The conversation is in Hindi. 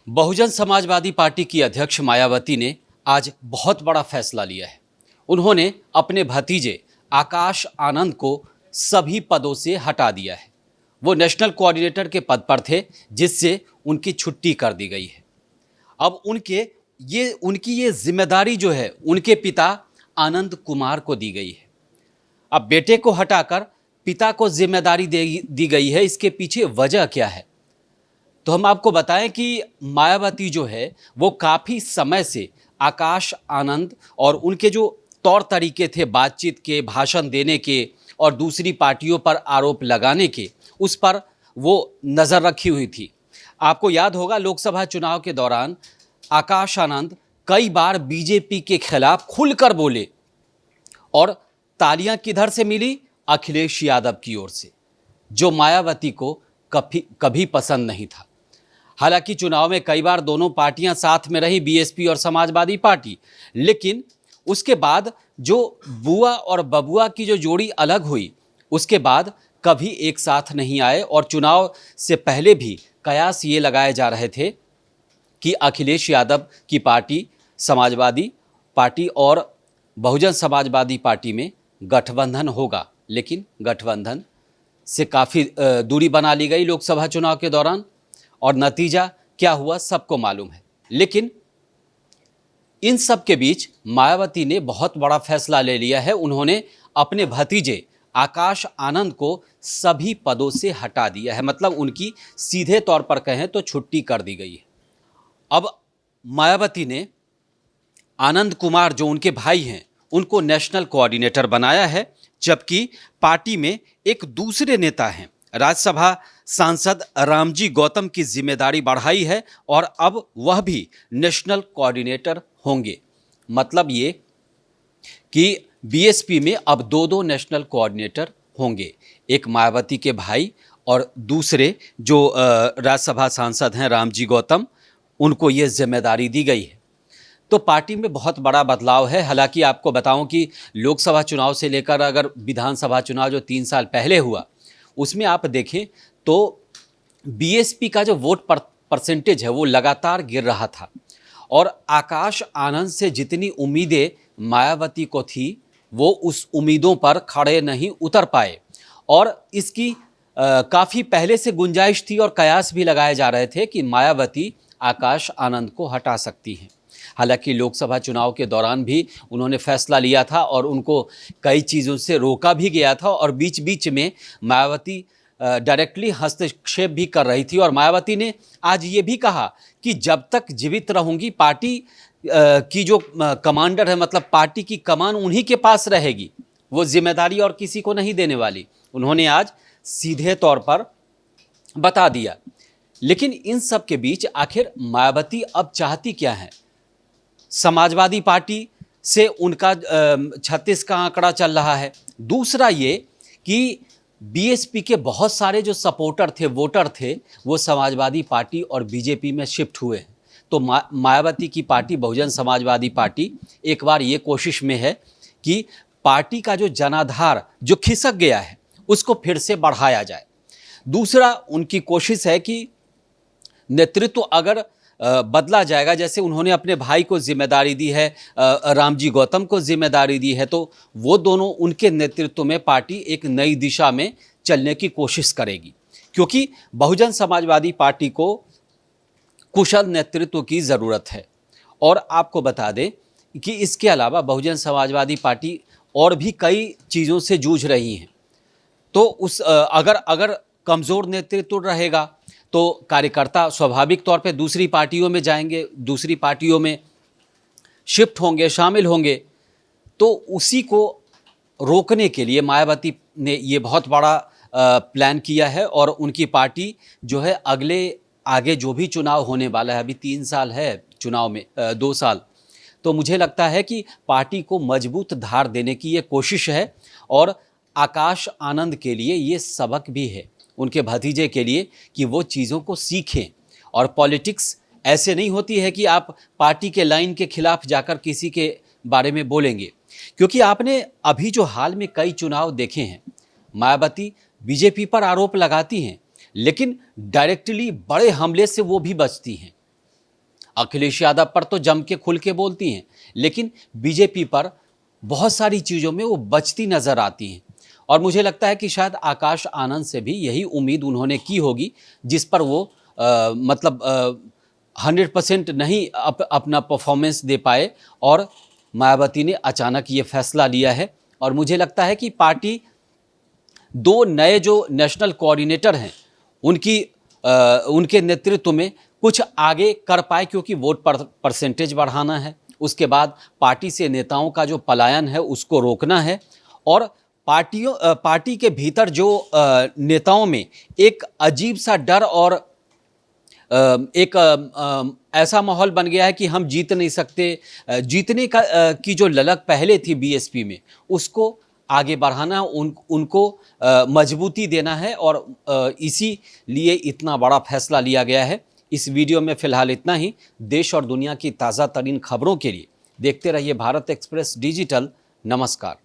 बहुजन समाजवादी पार्टी की अध्यक्ष मायावती ने आज बहुत बड़ा फैसला लिया है। उन्होंने अपने भतीजे आकाश आनंद को सभी पदों से हटा दिया है। वो नेशनल कोऑर्डिनेटर के पद पर थे, जिससे उनकी छुट्टी कर दी गई है। अब उनकी ये जिम्मेदारी जो है उनके पिता आनंद कुमार को दी गई है। अब बेटे को हटाकर पिता को जिम्मेदारी दी गई है। इसके पीछे वजह क्या है, तो हम आपको बताएं कि मायावती जो है वो काफ़ी समय से आकाश आनंद और उनके जो तौर तरीके थे बातचीत के, भाषण देने के और दूसरी पार्टियों पर आरोप लगाने के, उस पर वो नज़र रखी हुई थी। आपको याद होगा लोकसभा चुनाव के दौरान आकाश आनंद कई बार बीजेपी के खिलाफ खुलकर बोले और तालियां किधर से मिली? अखिलेश यादव की ओर से, जो मायावती को कभी पसंद नहीं था। हालांकि चुनाव में कई बार दोनों पार्टियां साथ में रही, बीएसपी और समाजवादी पार्टी, लेकिन उसके बाद जो बुआ और बबुआ की जो जोड़ी अलग हुई, उसके बाद कभी एक साथ नहीं आए। और चुनाव से पहले भी कयास ये लगाए जा रहे थे कि अखिलेश यादव की पार्टी समाजवादी पार्टी और बहुजन समाजवादी पार्टी में गठबंधन होगा, लेकिन गठबंधन से काफ़ी दूरी बना ली गई लोकसभा चुनाव के दौरान, और नतीजा क्या हुआ सबको मालूम है। लेकिन इन सब के बीच मायावती ने बहुत बड़ा फैसला ले लिया है। उन्होंने अपने भतीजे आकाश आनंद को सभी पदों से हटा दिया है, मतलब उनकी सीधे तौर पर कहें तो छुट्टी कर दी गई है। अब मायावती ने आनंद कुमार जो उनके भाई हैं उनको नेशनल कोऑर्डिनेटर बनाया है, जबकि पार्टी में एक दूसरे नेता हैं, राज्यसभा सांसद रामजी गौतम की जिम्मेदारी बढ़ाई है और अब वह भी नेशनल कोऑर्डिनेटर होंगे। मतलब ये कि बीएसपी में अब दो नेशनल कोऑर्डिनेटर होंगे, एक मायावती के भाई और दूसरे जो राज्यसभा सांसद हैं रामजी गौतम, उनको ये जिम्मेदारी दी गई है। तो पार्टी में बहुत बड़ा बदलाव है। हालांकि आपको बताऊं कि लोकसभा चुनाव से लेकर अगर विधानसभा चुनाव जो 3 साल पहले हुआ, उसमें आप देखें तो बीएसपी का जो वोट परसेंटेज है वो लगातार गिर रहा था, और आकाश आनंद से जितनी उम्मीदें मायावती को थी वो उस उम्मीदों पर खड़े नहीं उतर पाए। और इसकी काफ़ी पहले से गुंजाइश थी और कयास भी लगाए जा रहे थे कि मायावती आकाश आनंद को हटा सकती हैं। हालांकि लोकसभा चुनाव के दौरान भी उन्होंने फैसला लिया था और उनको कई चीज़ों से रोका भी गया था, और बीच बीच में मायावती डायरेक्टली हस्तक्षेप भी कर रही थी। और मायावती ने आज ये भी कहा कि जब तक जीवित रहूंगी पार्टी की जो कमांडर है, मतलब पार्टी की कमान उन्हीं के पास रहेगी, वो जिम्मेदारी और किसी को नहीं देने वाली। उन्होंने आज सीधे तौर पर बता दिया। लेकिन इन सब के बीच आखिर मायावती अब चाहती क्या है? समाजवादी पार्टी से उनका 36 का आंकड़ा चल रहा है। दूसरा ये कि बीएसपी के बहुत सारे जो सपोर्टर थे, वोटर थे, वो समाजवादी पार्टी और बीजेपी में शिफ्ट हुए हैं। तो मायावती की पार्टी बहुजन समाजवादी पार्टी एक बार ये कोशिश में है कि पार्टी का जो जनाधार जो खिसक गया है उसको फिर से बढ़ाया जाए। दूसरा उनकी कोशिश है कि नेतृत्व अगर बदला जाएगा, जैसे उन्होंने अपने भाई को जिम्मेदारी दी है, रामजी गौतम को जिम्मेदारी दी है, तो वो दोनों उनके नेतृत्व में पार्टी एक नई दिशा में चलने की कोशिश करेगी, क्योंकि बहुजन समाजवादी पार्टी को कुशल नेतृत्व की ज़रूरत है। और आपको बता दें कि इसके अलावा बहुजन समाजवादी पार्टी और भी कई चीज़ों से जूझ रही हैं। तो अगर कमज़ोर नेतृत्व रहेगा तो कार्यकर्ता स्वाभाविक तौर पे दूसरी पार्टियों में जाएंगे, दूसरी पार्टियों में शिफ्ट होंगे, शामिल होंगे। तो उसी को रोकने के लिए मायावती ने ये बहुत बड़ा प्लान किया है, और उनकी पार्टी जो है आगे जो भी चुनाव होने वाला है, अभी 3 साल है चुनाव में, 2 साल, तो मुझे लगता है कि पार्टी को मजबूत धार देने की ये कोशिश है। और आकाश आनंद के लिए ये सबक भी है, उनके भतीजे के लिए, कि वो चीज़ों को सीखें। और पॉलिटिक्स ऐसे नहीं होती है कि आप पार्टी के लाइन के खिलाफ जाकर किसी के बारे में बोलेंगे, क्योंकि आपने अभी जो हाल में कई चुनाव देखे हैं, मायावती बीजेपी पर आरोप लगाती हैं, लेकिन डायरेक्टली बड़े हमले से वो भी बचती हैं। अखिलेश यादव पर तो जम के खुल के बोलती हैं, लेकिन बीजेपी पर बहुत सारी चीज़ों में वो बचती नज़र आती हैं। और मुझे लगता है कि शायद आकाश आनंद से भी यही उम्मीद उन्होंने की होगी, जिस पर वो 100% नहीं अपना परफॉर्मेंस दे पाए, और मायावती ने अचानक ये फैसला लिया है। और मुझे लगता है कि पार्टी दो नए जो नेशनल कोऑर्डिनेटर हैं उनके नेतृत्व में कुछ आगे कर पाए, क्योंकि वोट परसेंटेज बढ़ाना है, उसके बाद पार्टी से नेताओं का जो पलायन है उसको रोकना है, और पार्टी के भीतर जो नेताओं में एक अजीब सा डर और एक ऐसा माहौल बन गया है कि हम जीत नहीं सकते, जीतने की जो ललक पहले थी बीएसपी में, उसको आगे बढ़ाना है, उनको मजबूती देना है, और इसीलिए इतना बड़ा फैसला लिया गया है। इस वीडियो में फ़िलहाल इतना ही। देश और दुनिया की ताज़ा तरीन खबरों के लिए देखते रहिए भारत एक्सप्रेस डिजिटल। नमस्कार।